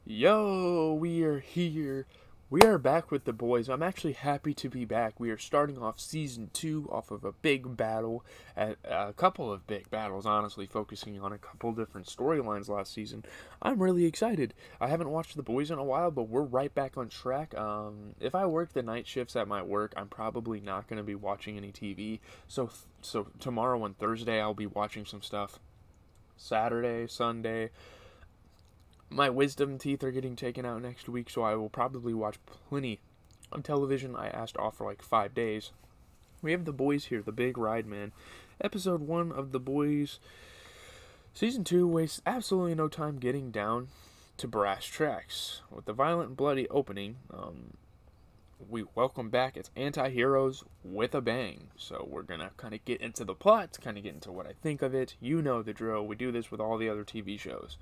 Yo, we are here. We are back with the boys. I'm actually happy to be back. We are starting off season 2 off of a big battle, at a couple of big battles, honestly, focusing on a couple different storylines last season. I'm really excited. I haven't watched the boys in a while, but we're right back on track. If I work the night shifts at my work, I'm probably not going to be watching any TV. So tomorrow and Thursday, I'll be watching some stuff. Saturday, Sunday, my wisdom teeth are getting taken out next week, so I will probably watch plenty of television. I asked off for like 5 days. We have the boys here, the big ride, man. Episode 1 of the boys. Season 2 wastes absolutely no time getting down to brass tracks. With the violent and bloody opening, we welcome back its anti-heroes with a bang. So we're going to kind of get into the plot, kind of get into what I think of it. You know the drill. We do this with all the other TV shows.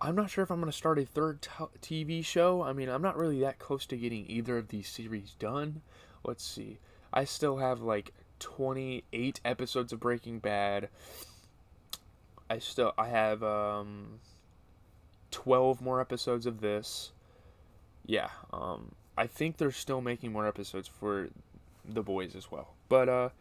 I'm not sure if I'm going to start a third TV show. I mean, I'm not really that close to getting either of these series done. Let's see. I still have like 28 episodes of Breaking Bad. I have 12 more episodes of this. Yeah, I think they're still making more episodes for the boys as well. But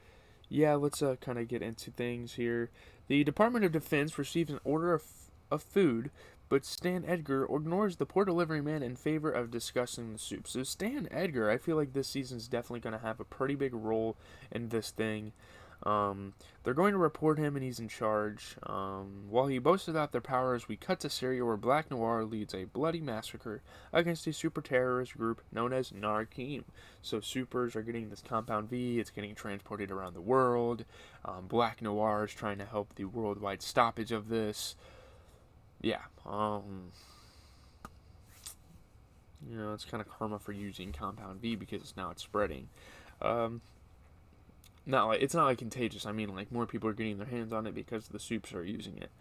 yeah, let's kind of get into things here. The Department of Defense receives an order of food, but Stan Edgar ignores the poor delivery man in favor of discussing the soup. So Stan Edgar, I feel like this season's definitely going to have a pretty big role in this thing. They're going to report him and he's in charge. While he boasts about their powers, we cut to Syria where Black Noir leads a bloody massacre against a super terrorist group known as Narkim. So supers are getting this Compound V, it's getting transported around the world. Black Noir is trying to help the worldwide stoppage of this. Yeah, it's kind of karma for using Compound V because now it's spreading. It's not like contagious. I mean, like more people are getting their hands on it because the soups are using it.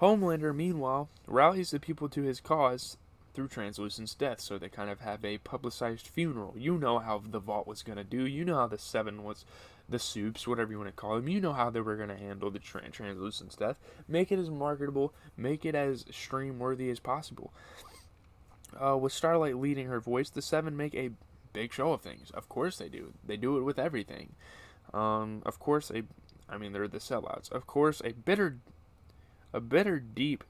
Homelander, meanwhile, rallies the people to his cause through Translucent's death, so they kind of have a publicized funeral. You know how the Vault was gonna do. You know how the Seven was, the soups, whatever you want to call them. You know how they were gonna handle the Translucent's death. Make it as marketable, make it as stream worthy as possible. With Starlight leading her voice, the Seven make a big show of things. Of course they do. They do it with everything. Of course they're the sellouts. Of course, a bitter Deep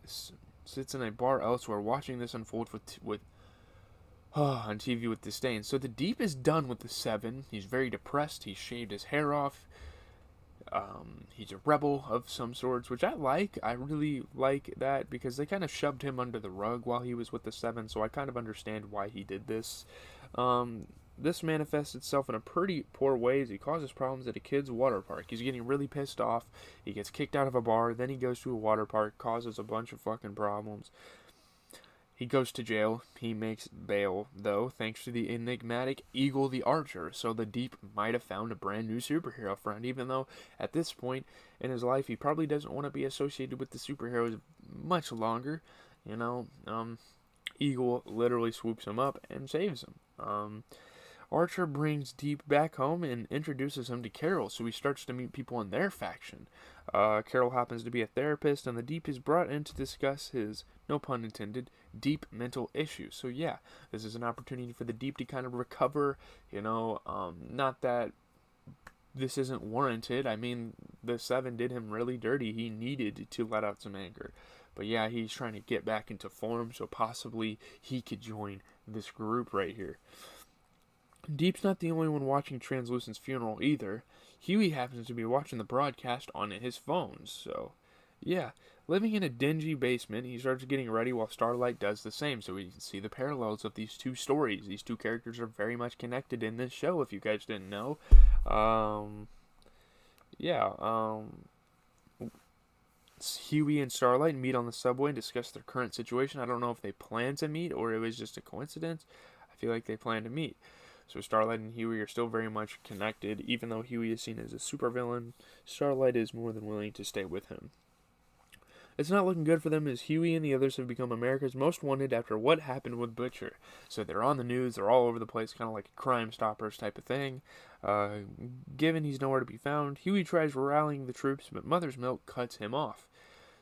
sits in a bar elsewhere, watching this unfold on TV with disdain. So the Deep is done with the Seven. He's very depressed. He's shaved his hair off. He's a rebel of some sorts, which I like. I really like that because they kind of shoved him under the rug while he was with the Seven, so I kind of understand why he did this. This manifests itself in a pretty poor way as he causes problems at a kid's water park. He's getting really pissed off. He gets kicked out of a bar. Then he goes to a water park, causes a bunch of fucking problems. He goes to jail. He makes bail, though, thanks to the enigmatic Eagle the Archer. So the Deep might have found a brand new superhero friend, even though at this point in his life he probably doesn't want to be associated with the superheroes much longer. Eagle literally swoops him up and saves him. Archer brings Deep back home and introduces him to Carol, so he starts to meet people in their faction. Carol happens to be a therapist, and the Deep is brought in to discuss his, no pun intended, deep mental issues. So yeah, this is an opportunity for the Deep to kind of recover, not that this isn't warranted. I mean, the Seven did him really dirty. He needed to let out some anger. But yeah, he's trying to get back into form, so possibly he could join this group right here. Deep's not the only one watching Translucent's funeral either. Huey happens to be watching the broadcast on his phone, so yeah. Living in a dingy basement, he starts getting ready while Starlight does the same, so we can see the parallels of these two stories. These two characters are very much connected in this show, if you guys didn't know. Huey and Starlight meet on the subway and discuss their current situation. I don't know if they planned to meet or it was just a coincidence. I feel like they planned to meet. So Starlight and Huey are still very much connected. Even though Huey is seen as a supervillain, Starlight is more than willing to stay with him. It's not looking good for them as Huey and the others have become America's most wanted after what happened with Butcher. So they're on the news, they're all over the place, kind of like a Crime Stoppers type of thing. Given he's nowhere to be found, Huey tries rallying the troops, but Mother's Milk cuts him off.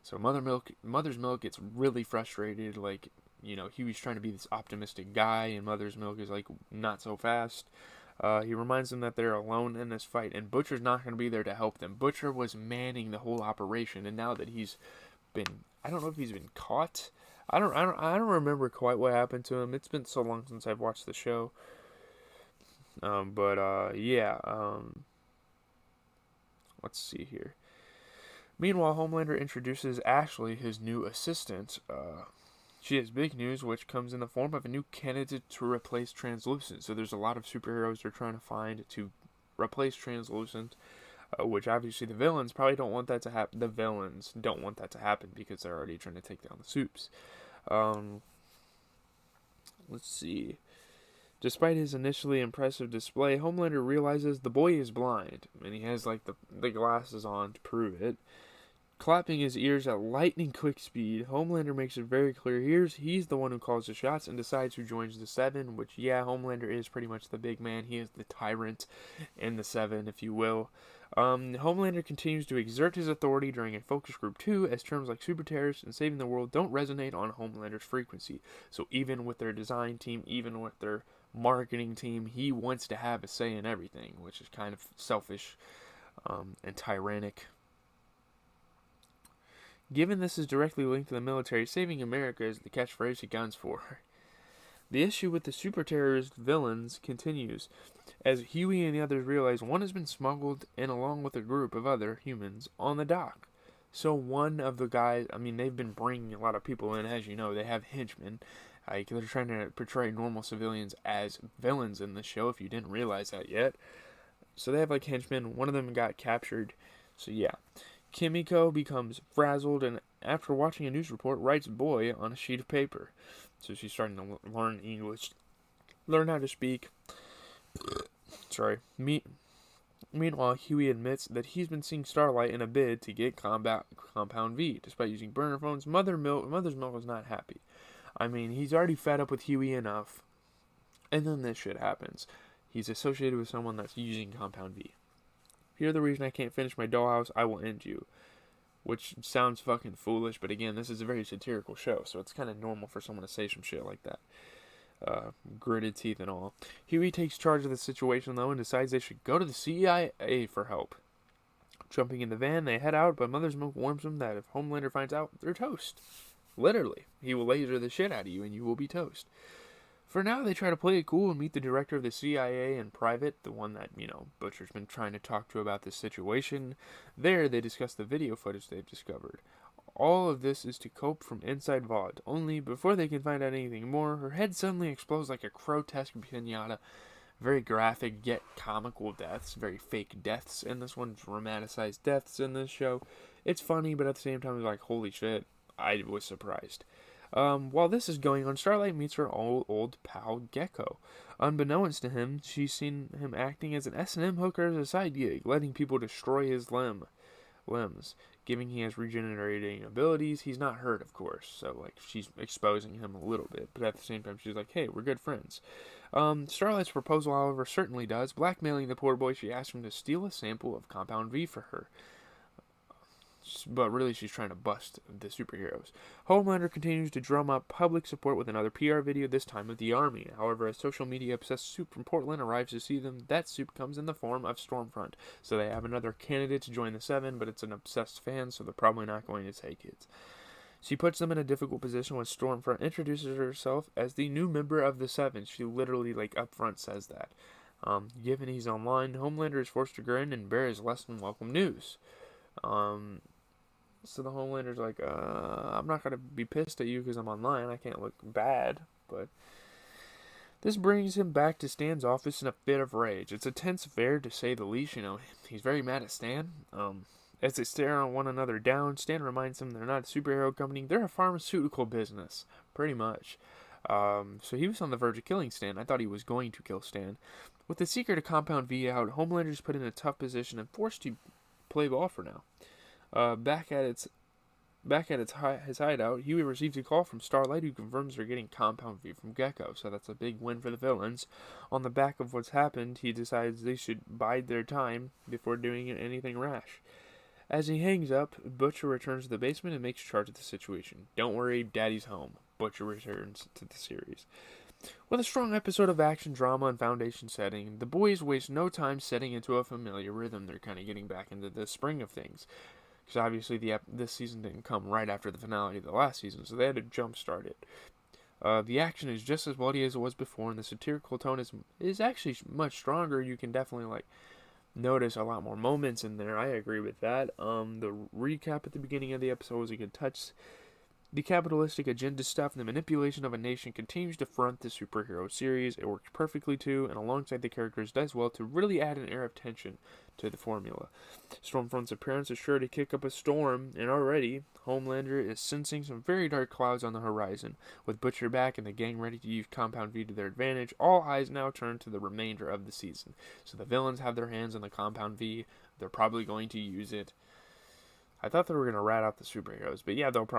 So Mother's Milk gets really frustrated, like, Huey's trying to be this optimistic guy, and Mother's Milk is like, not so fast. He reminds them that they're alone in this fight, and Butcher's not going to be there to help them. Butcher was manning the whole operation, and now that he's I don't know if he's been caught. I don't remember quite what happened to him. It's been so long since I've watched the show. Yeah. Let's see here. Meanwhile, Homelander introduces Ashley, his new assistant. She has big news, which comes in the form of a new candidate to replace Translucent. So there's a lot of superheroes they're trying to find to replace Translucent, which obviously the villains probably don't want that to happen. The villains don't want that to happen because they're already trying to take down the Supes. Let's see. Despite his initially impressive display, Homelander realizes the boy is blind, and he has like the glasses on to prove it. Clapping his ears at lightning quick speed, Homelander makes it very clear he's the one who calls the shots and decides who joins the Seven, which, yeah, Homelander is pretty much the big man. He is the tyrant in the Seven, if you will. Homelander continues to exert his authority during a focus group 2, as terms like super terrorists and saving the world don't resonate on Homelander's frequency. So even with their design team, even with their marketing team, he wants to have a say in everything, which is kind of selfish and tyrannic. Given this is directly linked to the military, saving America is the catchphrase he guns for. The issue with the super terrorist villains continues, as Huey and the others realize one has been smuggled in along with a group of other humans on the dock. So one of the guys, they've been bringing a lot of people in, as you know, they have henchmen. They're trying to portray normal civilians as villains in the show, if you didn't realize that yet. So they have like henchmen, one of them got captured, so yeah. Kimiko becomes frazzled and, after watching a news report, writes boy on a sheet of paper. So she's starting to learn English, learn how to speak. Sorry. Meanwhile, Huey admits that he's been seeing Starlight in a bid to get Compound V. Despite using burner phones, Mother's Milk is not happy. He's already fed up with Huey enough. And then this shit happens. He's associated with someone that's using Compound V. If you're the reason I can't finish my dollhouse, I will end you. Which sounds fucking foolish, but again, this is a very satirical show, so it's kind of normal for someone to say some shit like that. Gritted teeth and all. Huey takes charge of the situation, though, and decides they should go to the CIA for help. Jumping in the van, they head out, but Mother's Milk warns them that if Homelander finds out, they're toast. Literally. He will laser the shit out of you, and you will be toast. For now, they try to play it cool and meet the director of the CIA in private, the one that, Butcher's been trying to talk to about this situation. There, they discuss the video footage they've discovered. All of this is to cope from inside Vaught. Only, before they can find out anything more, her head suddenly explodes like a grotesque pinata. Very graphic, yet comical deaths. Very fake deaths in this one. Romanticized deaths in this show. It's funny, but at the same time, it's like, holy shit, I was surprised. While this is going on, Starlight meets her old pal Gecko. Unbeknownst to him, she's seen him acting as an S&M hooker as a side gig, letting people destroy his limbs. Given he has regenerating abilities, he's not hurt, of course. So, she's exposing him a little bit. But at the same time, she's like, hey, we're good friends. Starlight's proposal, however, certainly does. Blackmailing the poor boy, she asks him to steal a sample of Compound V for her. But really, she's trying to bust the superheroes. Homelander continues to drum up public support with another PR video, this time of the Army. However, a social media-obsessed Soup from Portland arrives to see them. That Soup comes in the form of Stormfront. So they have another candidate to join the Seven, but it's an obsessed fan, so they're probably not going to take it. She puts them in a difficult position when Stormfront introduces herself as the new member of the Seven. She literally, up front says that. Given he's online, Homelander is forced to grin and bear his less than welcome news. So the Homelander's like, I'm not going to be pissed at you because I'm online. I can't look bad. But this brings him back to Stan's office in a fit of rage. It's a tense affair, to say the least. He's very mad at Stan. As they stare on one another down, Stan reminds him they're not a superhero company. They're a pharmaceutical business. Pretty much. So he was on the verge of killing Stan. I thought he was going to kill Stan. With the secret of Compound V out, Homelander's put in a tough position and forced to play ball for now. Back at his hideout, Huey receives a call from Starlight, who confirms they're getting Compound V from Gecko, so that's a big win for the villains. On the back of what's happened, he decides they should bide their time before doing anything rash. As he hangs up, Butcher returns to the basement and makes charge of the situation. Don't worry, Daddy's home. Butcher returns to the series. With a strong episode of action, drama, and foundation setting, the boys waste no time setting into a familiar rhythm. They're kind of getting back into the spring of things. Because obviously this season didn't come right after the finale of the last season, so they had to jumpstart it. The action is just as bloody as it was before, and the satirical tone is actually much stronger. You can definitely notice a lot more moments in there. I agree with that. The recap at the beginning of the episode was a good touch. The capitalistic agenda stuff and the manipulation of a nation continues to front the superhero series. It works perfectly too, and alongside the characters does well to really add an air of tension to the formula. Stormfront's appearance is sure to kick up a storm, and already Homelander is sensing some very dark clouds on the horizon. With Butcher back and the gang ready to use Compound V to their advantage, all eyes now turn to the remainder of the season. So the villains have their hands on the Compound V. They're probably going to use it. I thought they were going to rat out the superheroes, but yeah, they'll probably